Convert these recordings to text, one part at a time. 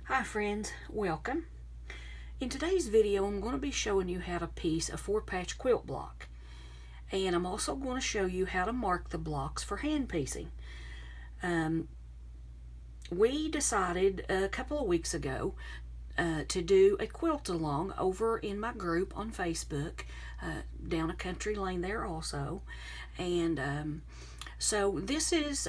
Hi friends, welcome. In today's video I'm going to be showing you how to piece a 4-patch quilt block, and I'm also going to show you how to mark the blocks for hand piecing. We decided a couple of weeks ago to do a quilt-along over in my group on Facebook, down a country lane there also, and so this is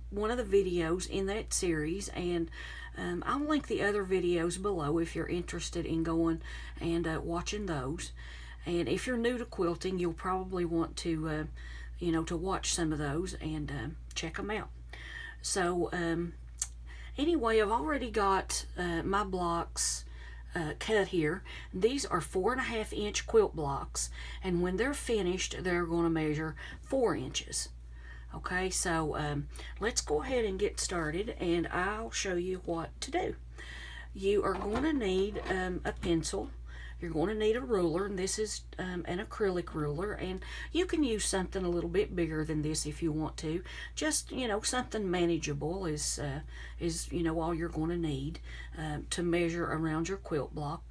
one of the videos in that series, and I'll link the other videos below if you're interested in going and watching those. And if you're new to quilting, you'll probably want to, to watch some of those and check them out. So anyway, I've already got my blocks cut here. These are 4.5-inch quilt blocks, and when they're finished, they're going to measure 4 inches. Okay, so let's go ahead and get started, and I'll show you what to do. You are going to need a pencil. You're going to need a ruler, and this is an acrylic ruler, and you can use something a little bit bigger than this if you want to. Just, something manageable is all you're going to need to measure around your quilt block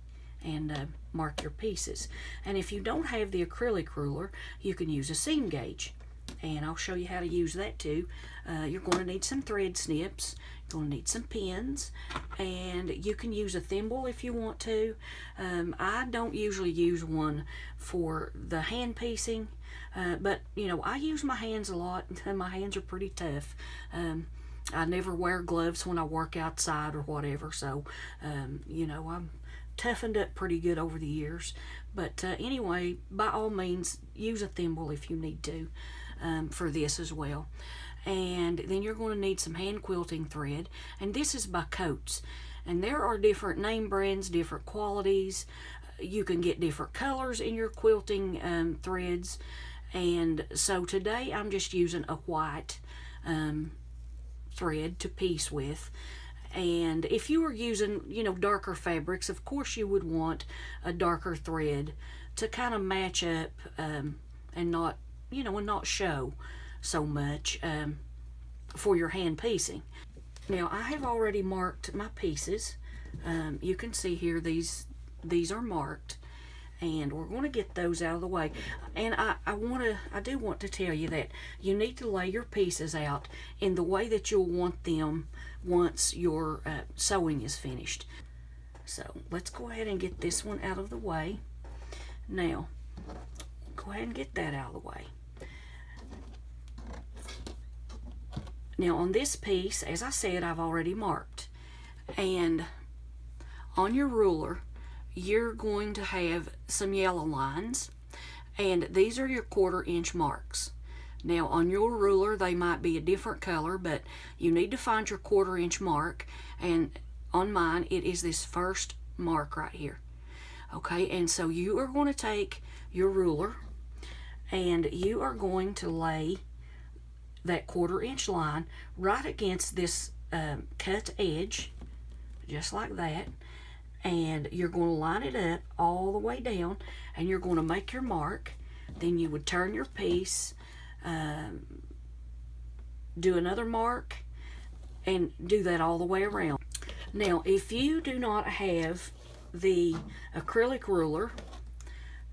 and mark your pieces. And if you don't have the acrylic ruler, you can use a seam gauge, and I'll show you how to use that too. You're going to need some thread snips, you're going to need some pins, and you can use a thimble if you want to. I don't usually use one for the hand piecing, but I use my hands a lot, and my hands are pretty tough. I never wear gloves when I work outside or whatever, so I'm toughened up pretty good over the years. But anyway, by all means, use a thimble if you need to for this as well. And then you're going to need some hand quilting thread, and this is by Coats, and there are different name brands, different qualities. You can get different colors in your quilting threads, and so today I'm just using a white thread to piece with. And if you were using darker fabrics, of course you would want a darker thread to kind of match up and not show so much for your hand piecing. Now I have already marked my pieces. You can see here these are marked, and we're going to get those out of the way. And I do want to tell you that you need to lay your pieces out in the way that you'll want them once your sewing is finished. So let's go ahead and get this one out of the way. Now go ahead and get that out of the way. Now on this piece, as I said, I've already marked, and on your ruler you're going to have some yellow lines, and these are your 1/4 inch marks. Now on your ruler they might be a different color, but you need to find your 1/4 inch mark, and on mine it is this first mark right here. Okay, and so you are going to take your ruler and you are going to lay that 1/4 inch line right against this cut edge, just like that, and you're going to line it up all the way down, and you're going to make your mark. Then you would turn your piece, do another mark, and do that all the way around. Now if you do not have the acrylic ruler,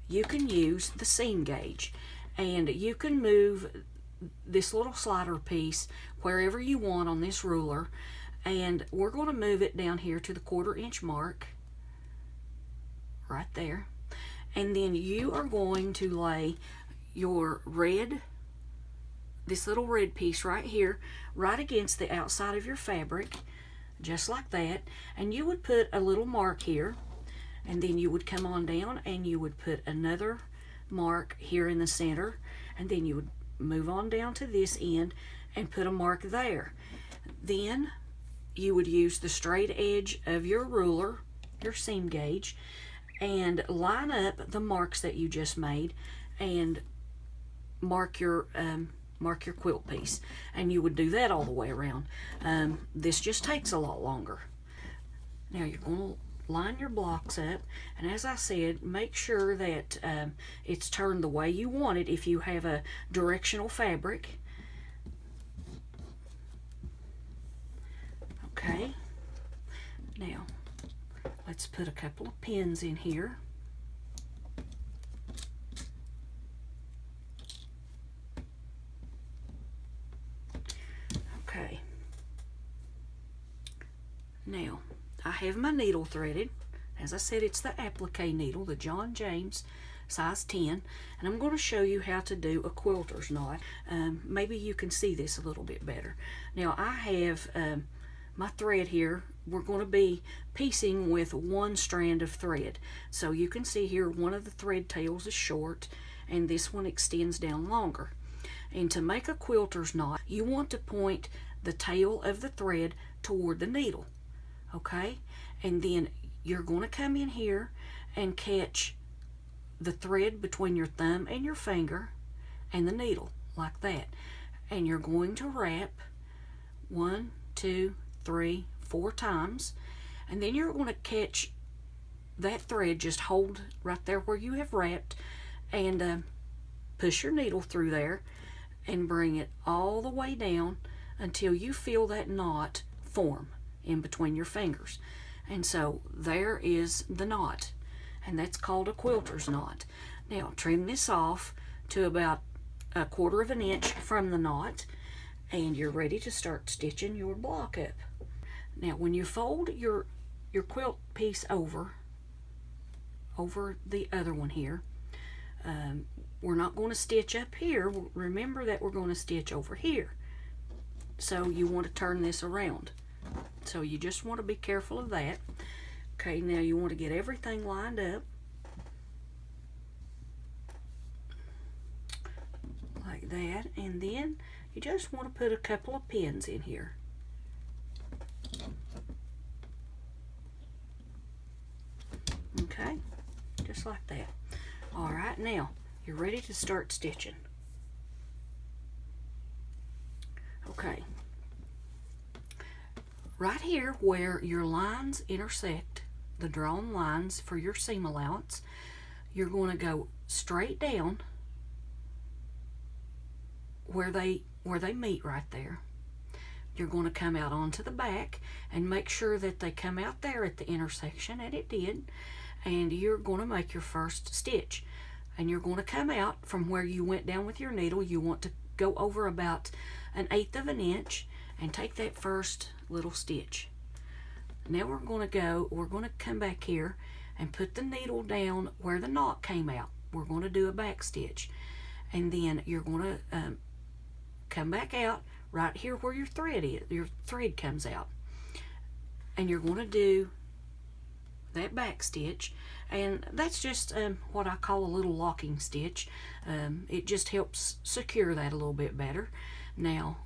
you can use the seam gauge, and you can move this little slider piece wherever you want on this ruler, and we're going to move it down here to the 1/4 inch mark right there. And then you are going to lay your this little red piece right here right against the outside of your fabric, just like that, and you would put a little mark here, and then you would come on down and you would put another mark here in the center, and then you would move on down to this end and put a mark there. Then you would use the straight edge of your ruler, your seam gauge, and line up the marks that you just made and mark your quilt piece, and you would do that all the way around. This just takes a lot longer. Now you're going to line your blocks up, and as I said, make sure that it's turned the way you want it if you have a directional fabric. Okay, now let's put a couple of pins in here. Okay. Now, I have my needle threaded. As I said, it's the applique needle, the John James size 10, and I'm going to show you how to do a quilter's knot. Maybe you can see this a little bit better. Now, I have my thread here. We're going to be piecing with one strand of thread. So you can see here one of the thread tails is short and this one extends down longer. And to make a quilter's knot, you want to point the tail of the thread toward the needle. Okay? And then you're going to come in here and catch the thread between your thumb and your finger and the needle like that. And you're going to wrap 1, 2, 3, 4 times, and then you're going to catch that thread, just hold right there where you have wrapped, and push your needle through there and bring it all the way down until you feel that knot form in between your fingers. And so there is the knot, and that's called a quilter's knot. Now trim this off to about 1/4 of an inch from the knot, and you're ready to start stitching your block up. Now when you fold your quilt piece over the other one here, we're not going to stitch up here. Remember that we're going to stitch over here. So you want to turn this around. So you just want to be careful of that. Okay, now you want to get everything lined up like that, and then you just want to put a couple of pins in here. Okay, just like that. All right, now you're ready to start stitching. Okay, right here where your lines intersect, the drawn lines for your seam allowance, you're going to go straight down where they meet right there. You're going to come out onto the back and make sure that they come out there at the intersection, and it did. And you're going to make your first stitch, and you're going to come out from where you went down with your needle. You want to go over about 1/8 of an inch and take that first little stitch. Now we're going to come back here and put the needle down where the knot came out. We're going to do a back stitch, and then you're going to come back out right here where your thread comes out, and you're going to do that back stitch, and that's just what I call a little locking stitch. It just helps secure that a little bit better. Now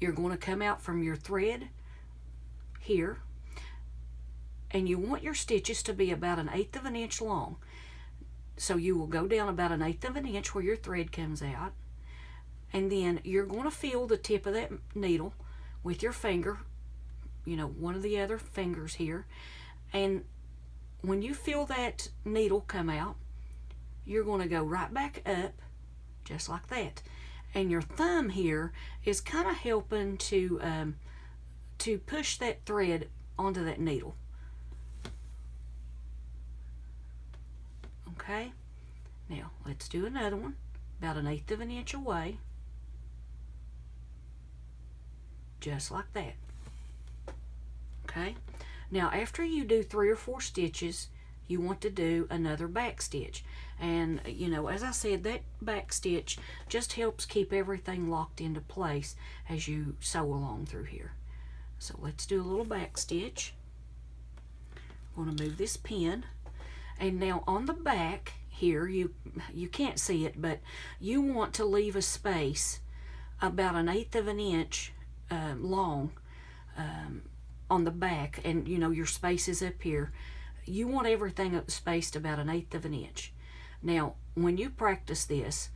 you're going to come out from your thread here, and you want your stitches to be about 1/8 of an inch long. So you will go down about 1/8 of an inch where your thread comes out, and then you're going to feel the tip of that needle with your finger, one of the other fingers here, and when you feel that needle come out, you're going to go right back up just like that, and your thumb here is kind of helping to push that thread onto that needle. Okay, now let's do another one about 1/8 of an inch away, just like that. Okay, now after you do 3 or 4 stitches, you want to do another back stitch, and as I said, that back stitch just helps keep everything locked into place as you sew along through here. So let's do a little back stitch. I'm going to move this pin, and now on the back here, you can't see it, but you want to leave a space about 1/8 of an inch long on the back, and your space is up here. You want everything spaced about 1/8 of an inch. Now when you practice this,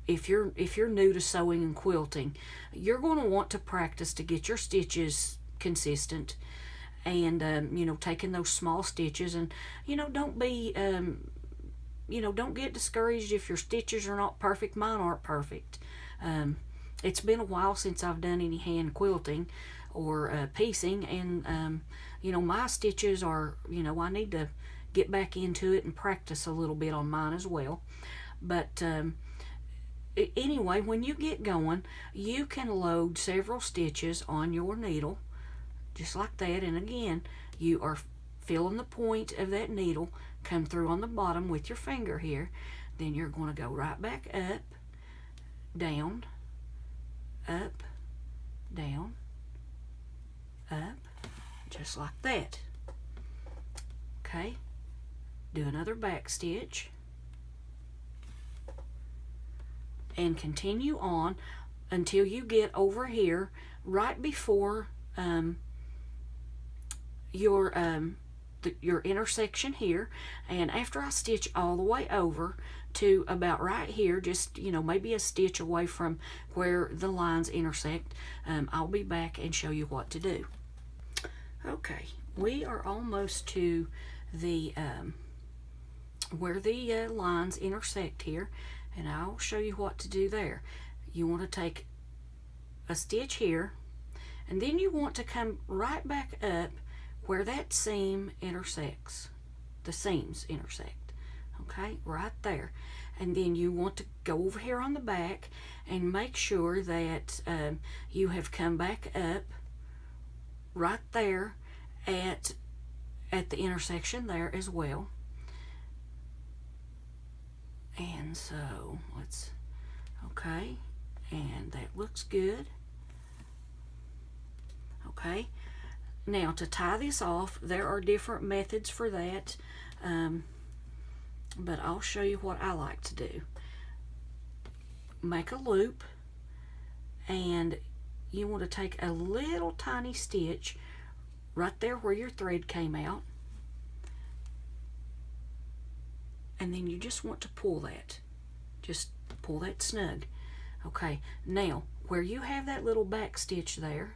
if you're new to sewing and quilting, you're going to want to practice to get your stitches consistent, and taking those small stitches, and don't be don't get discouraged if your stitches are not perfect. Mine aren't perfect. It's been a while since I've done any hand quilting, piecing, and you know, my stitches are, you know, I need to get back into it and practice a little bit on mine as well. But anyway, when you get going, you can load several stitches on your needle just like that, and again, you are feeling the point of that needle come through on the bottom with your finger here. Then you're going to go right back up, down, up, down, up, just like that. Okay, do another back stitch and continue on until you get over here right before your intersection here. And after I stitch all the way over to about right here, just, you know, maybe a stitch away from where the lines intersect, I'll be back and show you what to do. Okay, we are almost to the where the lines intersect here, and I'll show you what to do there. You want to take a stitch here, and then you want to come right back up where that seam intersects, the seams intersect, okay, right there. And then you want to go over here on the back and make sure that you have come back up right there at the intersection there as well. And so let's, okay, and that looks good. Okay, now to tie this off, there are different methods for that, but I'll show you what I like to do. Make a loop, and you want to take a little tiny stitch right there where your thread came out, and then you just want to pull that, just pull that snug. Okay, now where you have that little back stitch there,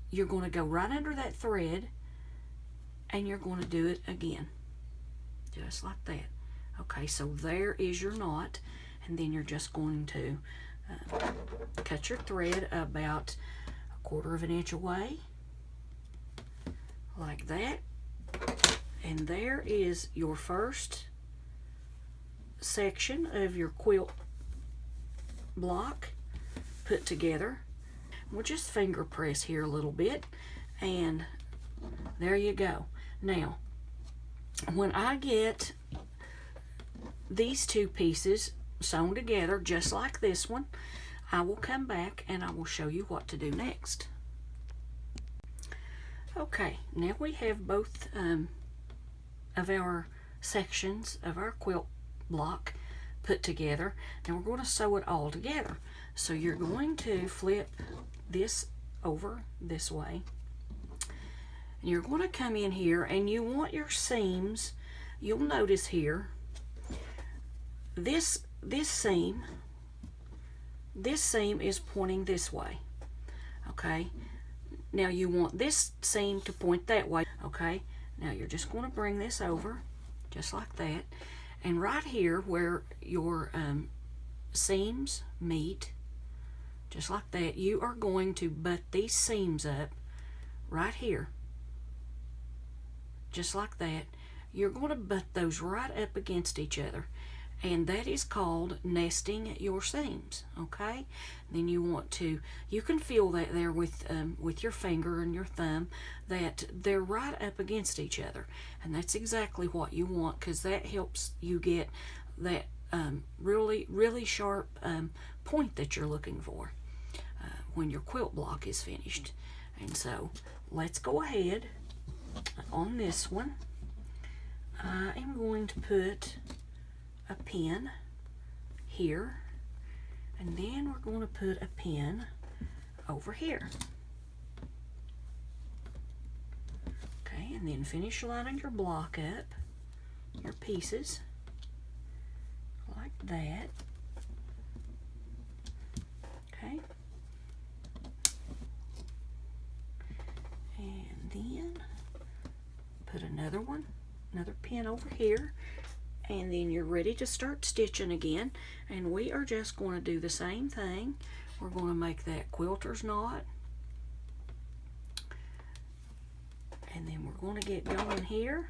you're going to go right under that thread, and you're going to do it again, just like that. Okay, so there is your knot, and then you're just going to cut your thread about 1/4 of an inch away, like that. And there is your first section of your quilt block put together. We'll just finger press here a little bit, and there you go. Now, when I get these two pieces sewn together just like this one, I will come back and I will show you what to do next. Okay, now we have both of our sections of our quilt block put together. Now we're going to sew it all together. So you're going to flip this over this way. And you're going to come in here, and you want your seams, you'll notice here, this seam is pointing this way. Okay, now you want this seam to point that way. Okay, now you're just going to bring this over just like that, and right here where your seams meet, just like that, you are going to butt these seams up right here, just like that. You're going to butt those right up against each other, and that is called nesting your seams. Okay, then you want to, you can feel that there with your finger and your thumb, that they're right up against each other, and that's exactly what you want, because that helps you get that really sharp point that you're looking for when your quilt block is finished. And so let's go ahead on this one. I am going to put a pin here, and then we're going to put a pin over here. Okay, and then finish lining your block up, your pieces, like that. Okay, and then put another pin over here, and then you're ready to start stitching again. And we are just going to do the same thing we're going to make that quilter's knot. And then we're going to get going here.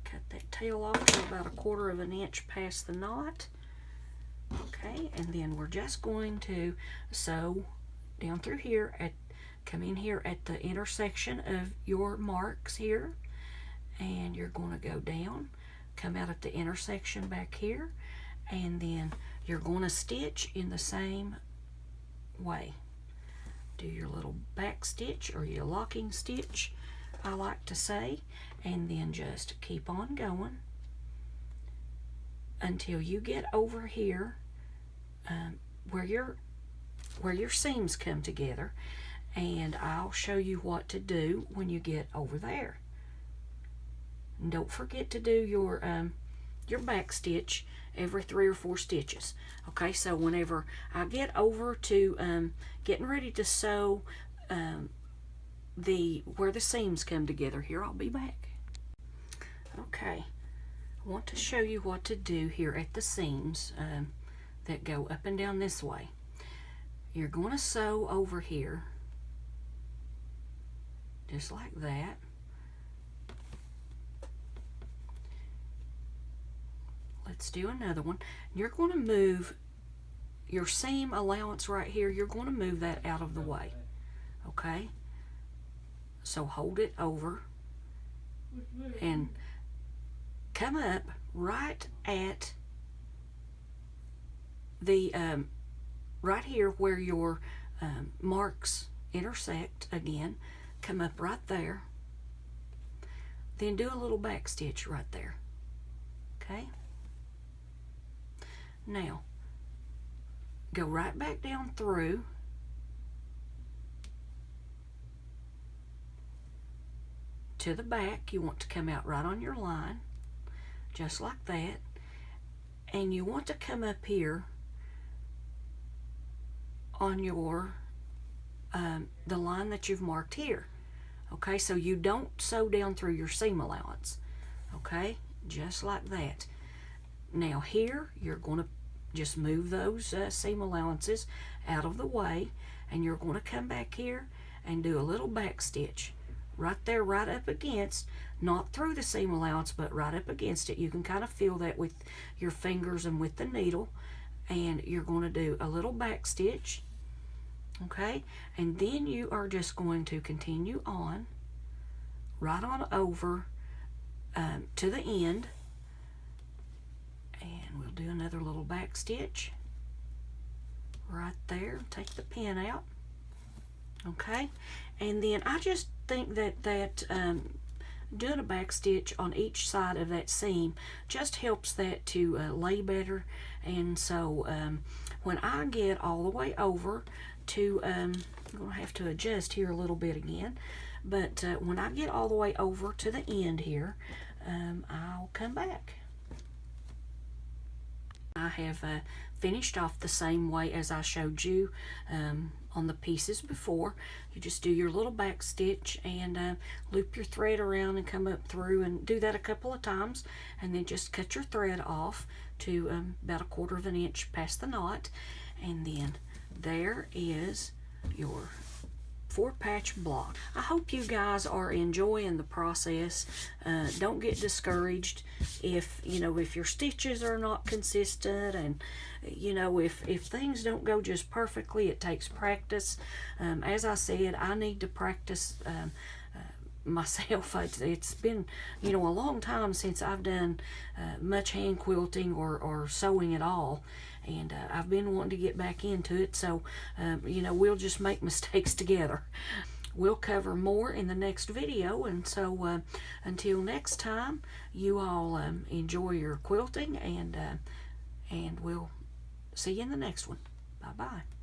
Cut that tail off to about 1/4 inch past the knot. Okay, and then we're just going to sew down through here, come in here at the intersection of your marks here, and you're going to go down, come out at the intersection back here, and then you're going to stitch in the same way. Do your little back stitch or your locking stitch, I like to say, and then just keep on going until you get over here where your seams come together, and I'll show you what to do when you get over there. And don't forget to do your back stitch every 3 or 4 stitches. Okay, so whenever I get over to getting ready to sew where the seams come together here, I'll be back. Okay, I want to show you what to do here at the seams that go up and down this way. You're going to sew over here just like that. Let's do another one. You're going to move your seam allowance right here, you're going to move that out of the way. Okay, so hold it over and come up right at the right here where your marks intersect again. Come up right there, then do a little back stitch right there. Okay, now go right back down through to the back. You want to come out right on your line just like that, and you want to come up here on your the line that you've marked here. Okay, so you don't sew down through your seam allowance. Okay, just like that. Now here you're going to just move those seam allowances out of the way, and you're going to come back here and do a little back stitch right there, right up against, not through the seam allowance, but right up against it. You can kind of feel that with your fingers and with the needle, and you're going to do a little back stitch. Okay, and then you are just going to continue on right on over to the end, and we'll do another little back stitch right there. Take the pin out. Okay, and then I just think that doing a back stitch on each side of that seam just helps that to lay better. And so when I get all the way over to I'm gonna have to adjust here a little bit again, but when I get all the way over to the end here, I'll come back. I have finished off the same way as I showed you on the pieces before. You just do your little back stitch and loop your thread around and come up through, and do that a couple of times, and then just cut your thread off to about 1/4 inch past the knot, and then there is your 4-patch block. I hope you guys are enjoying the process. Don't get discouraged if your stitches are not consistent, and if things don't go just perfectly. It takes practice. As I said, I need to practice myself. It's been a long time since I've done much hand quilting or sewing at all, and I've been wanting to get back into it. So we'll just make mistakes together. We'll cover more in the next video, and so until next time, you all enjoy your quilting, and we'll see you in the next one. Bye bye.